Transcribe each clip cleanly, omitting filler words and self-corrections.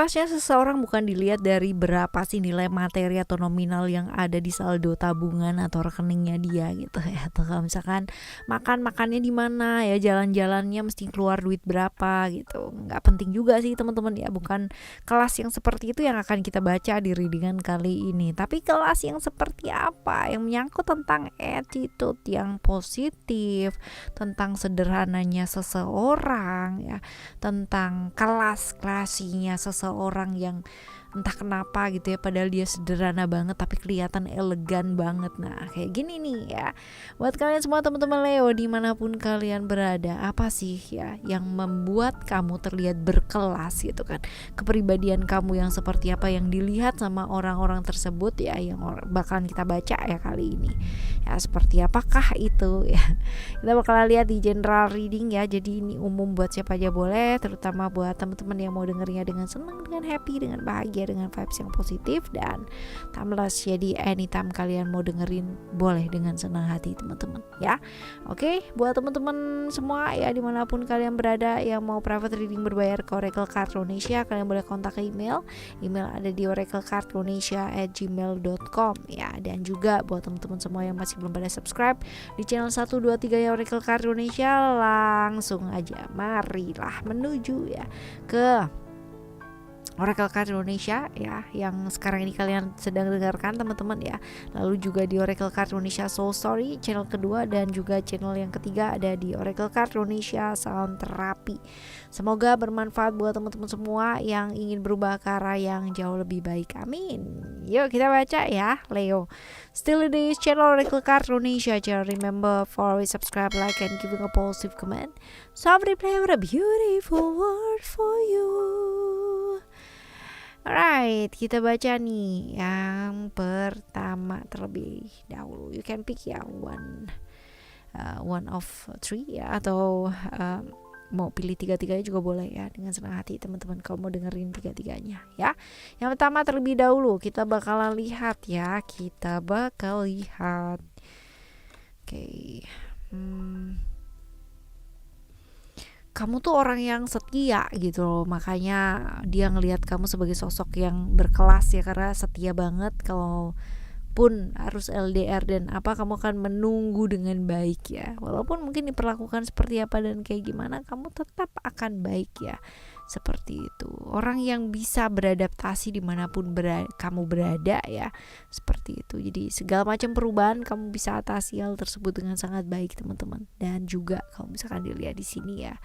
kelasnya seseorang bukan dilihat dari berapa sih nilai materi atau nominal yang ada di saldo tabungan atau rekeningnya dia gitu ya. Atau kalau misalkan makannya di mana ya, jalan-jalannya mesti keluar duit berapa gitu. Nggak penting juga sih teman-teman ya. Bukan kelas yang seperti itu yang akan kita baca di readingan kali ini. Tapi kelas yang seperti apa? Yang menyangkut tentang attitude yang positif, tentang sederhananya seseorang ya, tentang klasnya seseorang yang entah kenapa gitu ya, padahal dia sederhana banget tapi kelihatan elegan banget. Nah kayak gini nih ya, buat kalian semua teman-teman Leo dimanapun kalian berada, apa sih ya yang membuat kamu terlihat berkelas gitu kan, kepribadian kamu yang seperti apa yang dilihat sama orang-orang tersebut ya, yang bakalan kita baca ya kali ini ya, seperti apakah itu ya. Kita bakalan lihat di general reading ya, jadi ini umum buat siapa aja boleh, terutama buat teman-teman yang mau dengerinnya dengan senang, dengan happy, dengan bahagia, dengan vibes yang positif dan timeless. Jadi anytime kalian mau dengerin boleh dengan senang hati teman-teman ya. Oke, buat teman-teman semua ya dimanapun kalian berada yang mau private reading berbayar ke Oracle Card Indonesia, kalian boleh kontak ke email ada di oraclecardindonesia@gmail.com ya. Dan juga buat teman-teman semua yang masih belum pada subscribe di channel 1, 2, 3 ya Oracle Card Indonesia, langsung aja marilah menuju ya ke Oracle Card Indonesia ya, yang sekarang ini kalian sedang dengarkan teman-teman ya. Lalu juga di Oracle Card Indonesia Soul Story channel kedua, dan juga channel yang ketiga ada di Oracle Card Indonesia Sound Therapy. Semoga bermanfaat buat teman-teman semua yang ingin berubah ke arah yang jauh lebih baik. Amin. Yuk kita baca ya Leo. Still this channel Oracle Card Indonesia. Jangan remember for always subscribe, like, and giving a positive comment. So I replay with a beautiful word for you. Alright, kita baca nih yang pertama terlebih dahulu. You can pick ya one of three ya, atau mau pilih tiga-tiganya juga boleh ya, dengan senang hati teman-teman kalau mau dengerin tiga-tiganya ya. Yang pertama terlebih dahulu kita bakalan lihat ya, Oke. Kamu tuh orang yang setia gitu loh, makanya dia ngelihat kamu sebagai sosok yang berkelas ya, karena setia banget. Kalau pun harus LDR dan apa, kamu akan menunggu dengan baik ya, walaupun mungkin diperlakukan seperti apa dan kayak gimana, kamu tetap akan baik ya. Seperti itu, orang yang bisa beradaptasi dimanapun kamu berada ya, seperti itu. Jadi segala macam perubahan kamu bisa atasi hal tersebut dengan sangat baik teman-teman. Dan juga kalau misalkan dilihat di sini ya,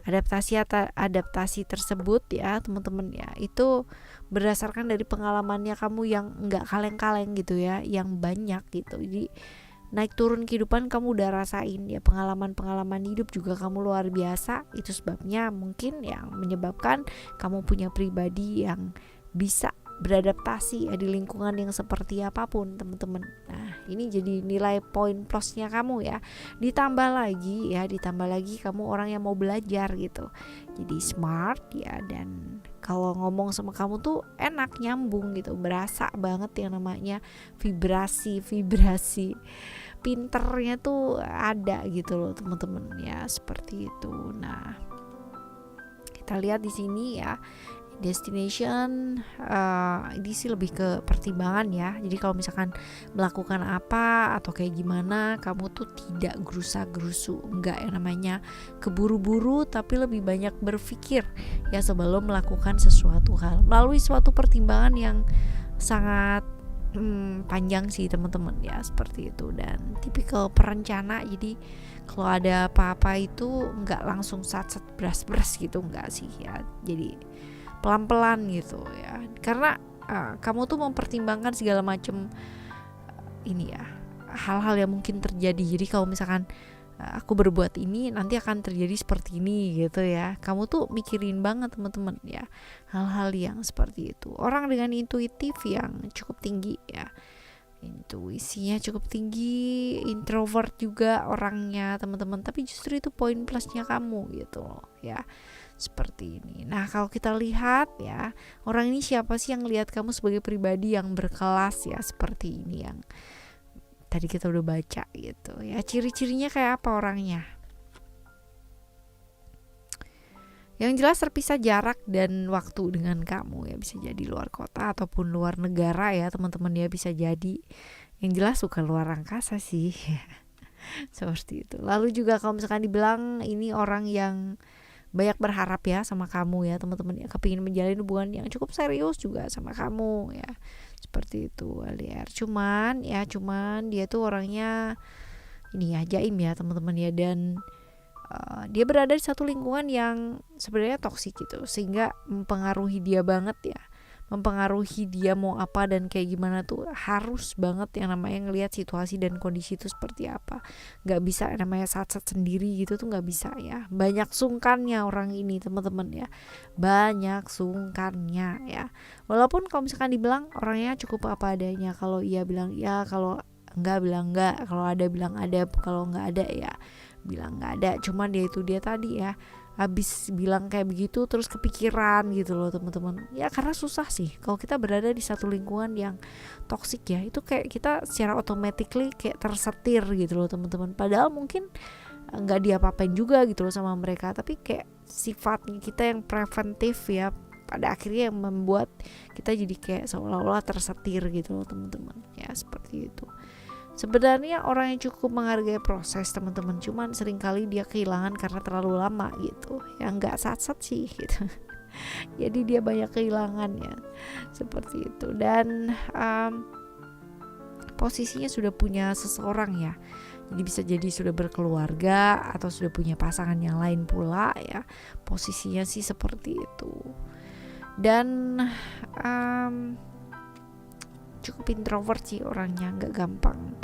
adaptasi tersebut ya teman-teman ya, itu berdasarkan dari pengalamannya kamu yang nggak kaleng-kaleng gitu ya, yang banyak gitu. Jadi naik turun kehidupan kamu udah rasain ya, pengalaman hidup juga kamu luar biasa. Itu sebabnya mungkin yang menyebabkan kamu punya pribadi yang bisa beradaptasi ya di lingkungan yang seperti apapun teman-teman. Nah ini jadi nilai poin plusnya kamu ya. Ditambah lagi kamu orang yang mau belajar gitu, jadi smart ya. Dan kalau ngomong sama kamu tuh enak, nyambung gitu, berasa banget yang namanya vibrasi pinternya tuh ada gitu loh teman-teman ya, seperti itu. Nah kita lihat di sini ya, destination ini sih lebih ke pertimbangan ya. Jadi kalau misalkan melakukan apa atau kayak gimana, kamu tuh tidak gerusa-gerusu, enggak yang namanya keburu-buru, tapi lebih banyak berpikir ya sebelum melakukan sesuatu hal melalui suatu pertimbangan yang sangat panjang sih teman-teman ya, seperti itu. Dan tipikal perencana, jadi kalau ada apa-apa itu enggak langsung sat-sat beras-beras gitu, enggak sih ya, jadi pelan-pelan gitu ya, karena kamu tuh mempertimbangkan segala macam ini ya, hal-hal yang mungkin terjadi. Jadi kalau misalkan aku berbuat ini nanti akan terjadi seperti ini gitu ya, kamu tuh mikirin banget teman-teman ya hal-hal yang seperti itu. Orang dengan intuitif yang cukup tinggi ya, intuisinya cukup tinggi, introvert juga orangnya teman-teman, tapi justru itu poin plusnya kamu gitu loh ya, seperti ini. Nah kalau kita lihat ya, orang ini siapa sih yang lihat kamu sebagai pribadi yang berkelas ya, seperti ini yang tadi kita udah baca gitu ya. Ciri-cirinya kayak apa orangnya Yang jelas terpisah jarak dan waktu dengan kamu ya, bisa jadi luar kota ataupun luar negara ya teman-teman ya, bisa jadi. Yang jelas bukan luar angkasa sih. Seperti itu. Lalu juga kalau misalkan dibilang ini orang yang banyak berharap ya sama kamu ya teman-teman ya, kepingin menjalin hubungan yang cukup serius juga sama kamu ya, seperti itu LDR. Cuman dia tuh orangnya ini ya jaim ya teman-teman ya, dan dia berada di satu lingkungan yang sebenarnya toksik gitu, sehingga mempengaruhi dia banget ya, mempengaruhi dia mau apa dan kayak gimana tuh harus banget yang namanya ngelihat situasi dan kondisi itu seperti apa. Gak bisa namanya sat-sat sendiri gitu tuh gak bisa ya. Banyak sungkannya orang ini teman-teman ya, banyak sungkannya ya. Walaupun kalau misalkan dibilang orangnya cukup apa adanya, kalau iya bilang iya, kalau enggak bilang enggak, kalau ada bilang ada, kalau enggak ada ya bilang enggak ada. Cuman dia tadi ya, habis bilang kayak begitu terus kepikiran gitu loh teman-teman ya, karena susah sih kalau kita berada di satu lingkungan yang toksik ya, itu kayak kita secara automatically kayak tersetir gitu loh teman-teman, padahal mungkin nggak diapa-apain juga gitu loh sama mereka, tapi kayak sifatnya kita yang preventif ya, pada akhirnya yang membuat kita jadi kayak seolah-olah tersetir gitu loh teman-teman ya, seperti itu. Sebenarnya orang yang cukup menghargai proses teman-teman, cuman seringkali dia kehilangan karena terlalu lama gitu ya, nggak sat-sat sih gitu. Jadi dia banyak kehilangan ya, seperti itu. Dan posisinya sudah punya seseorang ya, jadi bisa jadi sudah berkeluarga atau sudah punya pasangan yang lain pula ya, posisinya sih seperti itu. Dan cukup introvert sih orangnya, nggak gampang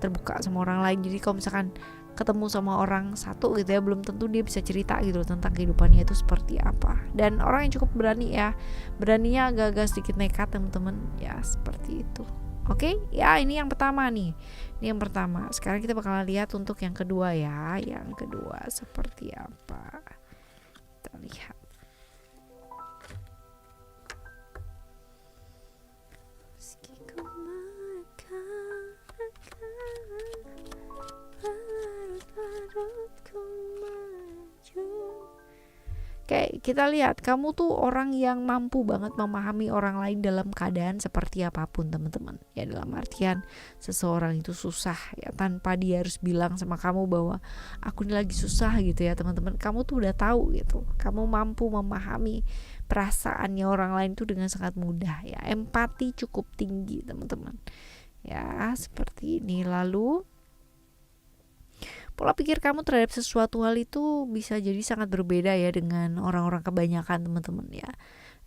terbuka sama orang lain. Jadi kalau misalkan ketemu sama orang satu gitu ya, belum tentu dia bisa cerita gitu tentang kehidupannya itu seperti apa. Dan orang yang cukup berani ya, beraninya agak-agak sedikit nekat teman-teman ya, seperti itu. Oke, ya ini yang pertama nih. Ini yang pertama. Sekarang kita bakalan lihat untuk yang kedua ya. Yang kedua seperti apa? Kita lihat. Kayak kita lihat kamu tuh orang yang mampu banget memahami orang lain dalam keadaan seperti apapun teman-teman ya, dalam artian seseorang itu susah ya, tanpa dia harus bilang sama kamu bahwa aku ini lagi susah gitu ya teman-teman, kamu tuh udah tahu gitu, kamu mampu memahami perasaannya orang lain tuh dengan sangat mudah ya, empati cukup tinggi teman-teman ya, seperti ini. Lalu pola pikir kamu terhadap sesuatu hal itu bisa jadi sangat berbeda ya dengan orang-orang kebanyakan teman-teman ya.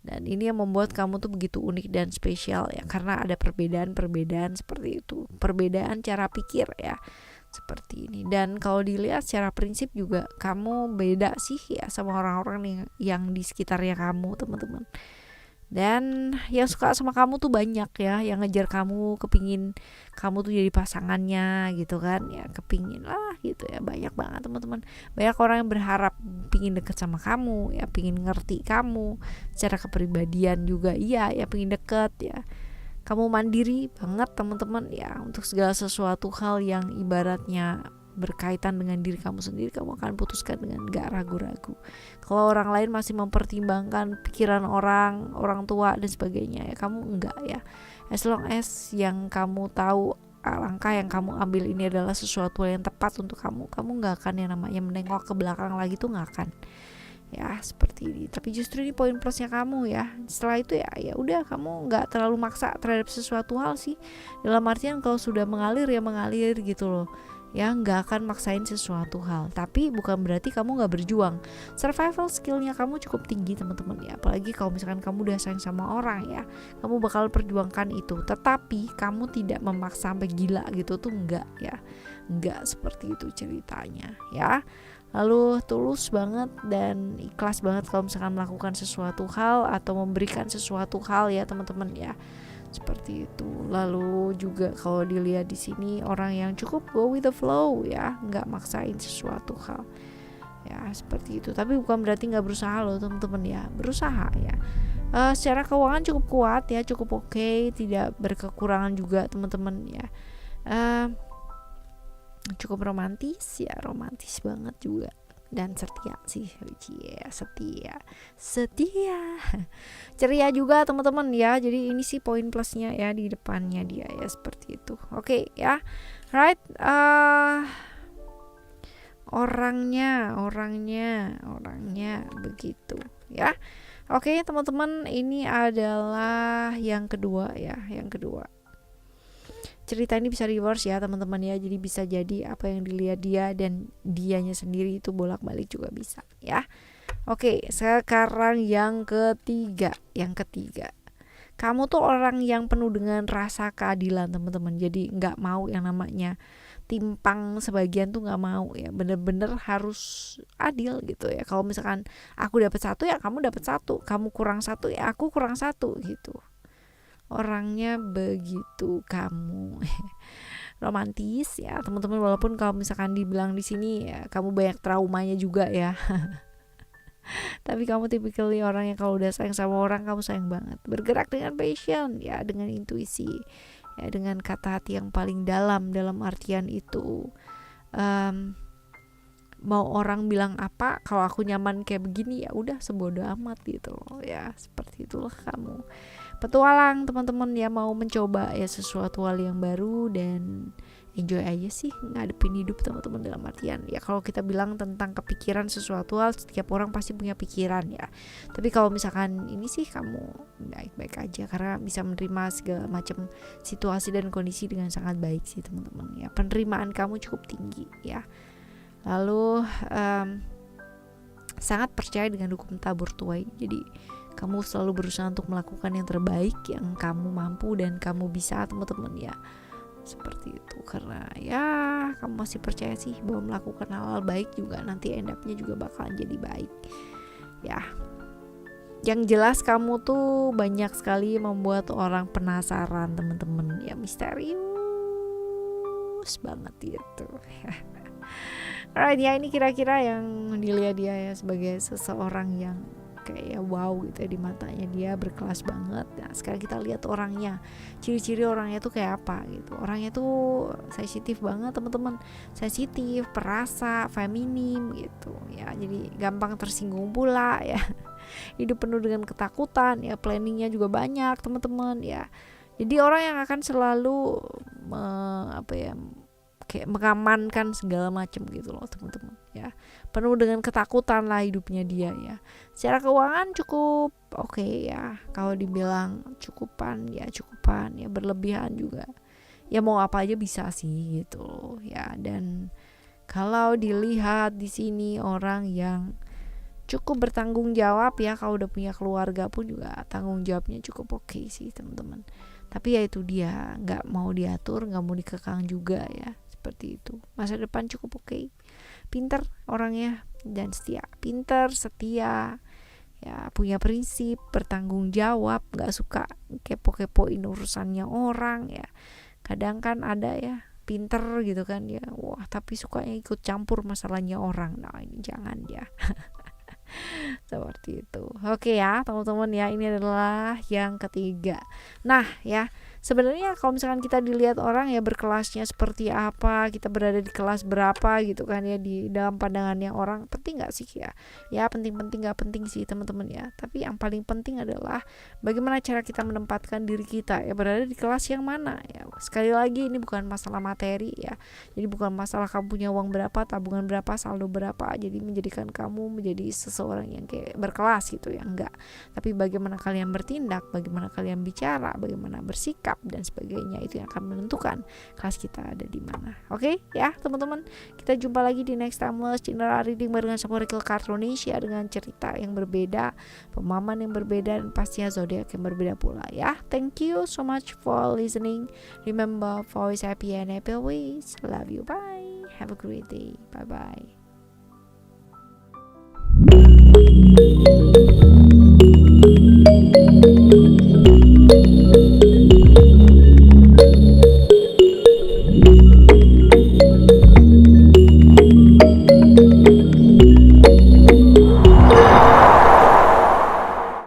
Dan ini yang membuat kamu tuh begitu unik dan spesial ya, karena ada perbedaan-perbedaan seperti itu, perbedaan cara pikir ya, seperti ini. Dan kalau dilihat secara prinsip juga kamu beda sih ya sama orang-orang yang di sekitarnya kamu teman-teman. Dan yang suka sama kamu tuh banyak ya, yang ngejar kamu, kepingin kamu tuh jadi pasangannya gitu kan ya, kepingin lah gitu ya, banyak banget teman-teman. Banyak orang yang berharap pingin deket sama kamu ya, pingin ngerti kamu secara kepribadian juga, iya ya, pingin deket ya. Kamu mandiri banget teman-teman ya, untuk segala sesuatu hal yang ibaratnya berkaitan dengan diri kamu sendiri, kamu akan putuskan dengan gak ragu-ragu. Kalau orang lain masih mempertimbangkan pikiran orang tua dan sebagainya ya, kamu enggak ya. As long as yang kamu tahu langkah yang kamu ambil ini adalah sesuatu yang tepat untuk kamu enggak akan yang namanya menengok ke belakang lagi tuh, enggak akan ya, seperti ini. Tapi justru ini poin plusnya kamu ya. Setelah itu ya udah, kamu nggak terlalu maksa terhadap sesuatu hal sih, dalam artian kalau sudah mengalir ya mengalir gitu loh ya, nggak akan maksain sesuatu hal. Tapi bukan berarti kamu nggak berjuang. Survival skillnya kamu cukup tinggi teman-teman ya, apalagi kalau misalkan kamu udah sayang sama orang ya, kamu bakal perjuangkan itu. Tetapi kamu tidak memaksa sampai gila gitu tuh, enggak ya, enggak seperti itu ceritanya ya. Lalu tulus banget dan ikhlas banget kalau misalkan melakukan sesuatu hal atau memberikan sesuatu hal ya teman-teman ya, seperti itu. Lalu juga kalau dilihat di sini orang yang cukup go with the flow ya, nggak maksain sesuatu hal ya, seperti itu. Tapi bukan berarti nggak berusaha loh teman-teman ya, berusaha ya. Secara keuangan cukup kuat ya, cukup oke, tidak berkekurangan juga teman-teman ya. Cukup romantis ya, romantis banget juga dan setia sih, setia ceria juga teman-teman ya. Jadi ini sih poin plusnya ya di depannya dia ya, seperti itu. Oke ya, right. Orangnya begitu ya. Oke teman-teman, ini adalah yang kedua ya, cerita ini bisa reverse ya teman-teman ya. Jadi bisa jadi apa yang dilihat dia dan dianya sendiri itu bolak-balik juga bisa ya. Oke, sekarang yang ketiga. Kamu tuh orang yang penuh dengan rasa keadilan teman-teman. Jadi nggak mau yang namanya timpang sebagian tuh nggak mau ya. Bener-bener harus adil gitu ya. Kalau misalkan aku dapat 1 ya kamu dapat 1, kamu kurang 1 ya aku kurang 1 gitu. Orangnya begitu kamu. Romantis ya teman-teman, walaupun kalau misalkan dibilang di sini ya kamu banyak traumanya juga ya. Tapi kamu typically orang yang kalau udah sayang sama orang kamu sayang banget. Bergerak dengan passion ya, dengan intuisi ya, dengan kata hati yang paling dalam artian itu mau orang bilang apa, kalau aku nyaman kayak begini ya udah sebodo amat gitu loh ya. Seperti itulah kamu. Petualang teman-teman ya, mau mencoba ya sesuatu hal yang baru dan enjoy aja sih ngadepin hidup teman-teman. Dalam artian ya, kalau kita bilang tentang kepikiran sesuatu hal, setiap orang pasti punya pikiran ya. Tapi kalau misalkan ini sih kamu baik-baik aja karena bisa menerima segala macam situasi dan kondisi dengan sangat baik sih teman-teman ya. Penerimaan kamu cukup tinggi ya. Lalu sangat percaya dengan hukum tabur tuai. Jadi kamu selalu berusaha untuk melakukan yang terbaik yang kamu mampu dan kamu bisa teman-teman ya. Seperti itu, karena ya kamu masih percaya sih bahwa melakukan hal-hal baik juga nanti end up-nya juga bakalan jadi baik ya. Yang jelas kamu tuh banyak sekali membuat orang penasaran teman-teman ya, misterius banget gitu. Alright ya, ini kira-kira yang dilihat dia ya sebagai seseorang yang kayak wow gitu ya di matanya, dia berkelas banget. Nah sekarang kita lihat orangnya, ciri-ciri orangnya tuh kayak apa gitu. Orangnya tuh sensitif banget teman-teman, sensitif, perasa, feminim gitu ya. Jadi gampang tersinggung pula ya. Hidup penuh dengan ketakutan ya, planningnya juga banyak teman-teman ya. Jadi orang yang akan selalu kayak mengamankan segala macam gitu loh teman-teman ya. Penuh dengan ketakutan lah hidupnya dia ya. Secara keuangan cukup oke ya. Kalau dibilang cukupan ya, berlebihan juga. Ya mau apa aja bisa sih gitu loh ya. Dan kalau dilihat di sini orang yang cukup bertanggung jawab ya, kalau udah punya keluarga pun juga tanggung jawabnya cukup oke sih teman-teman. Tapi ya itu dia, nggak mau diatur, nggak mau dikekang juga ya. Seperti itu. Masa depan cukup oke. Pinter orangnya dan setia. Pinter, setia, ya punya prinsip, bertanggung jawab, nggak suka kepo-kepoin urusannya orang ya. Kadang kan ada ya pinter gitu kan ya, wah tapi sukanya ikut campur masalahnya orang. Nah ini jangan ya. Seperti itu. Oke ya teman-teman ya, ini adalah yang ketiga. Nah ya, sebenarnya kalau misalkan kita dilihat orang ya berkelasnya seperti apa, kita berada di kelas berapa gitu kan ya, di dalam pandangannya orang, penting gak sih ya? Ya penting-penting gak penting sih teman-teman ya. Tapi yang paling penting adalah bagaimana cara kita menempatkan diri kita ya, berada di kelas yang mana ya. Sekali lagi ini bukan masalah materi ya. Jadi bukan masalah kamu punya uang berapa, tabungan berapa, saldo berapa, jadi menjadikan kamu menjadi seseorang yang kayak berkelas gitu ya, enggak. Tapi bagaimana kalian bertindak, bagaimana kalian bicara, bagaimana bersikap dan sebagainya, itu yang akan menentukan kelas kita ada di mana. Oke ya teman-teman, kita jumpa lagi di next timeless general reading barengan Oracle Cartonesia dengan cerita yang berbeda, pemahaman yang berbeda, dan pastinya zodiak yang berbeda pula ya. Thank you so much for listening. Remember, always happy and happy always. Love you, bye, have a great day, bye bye.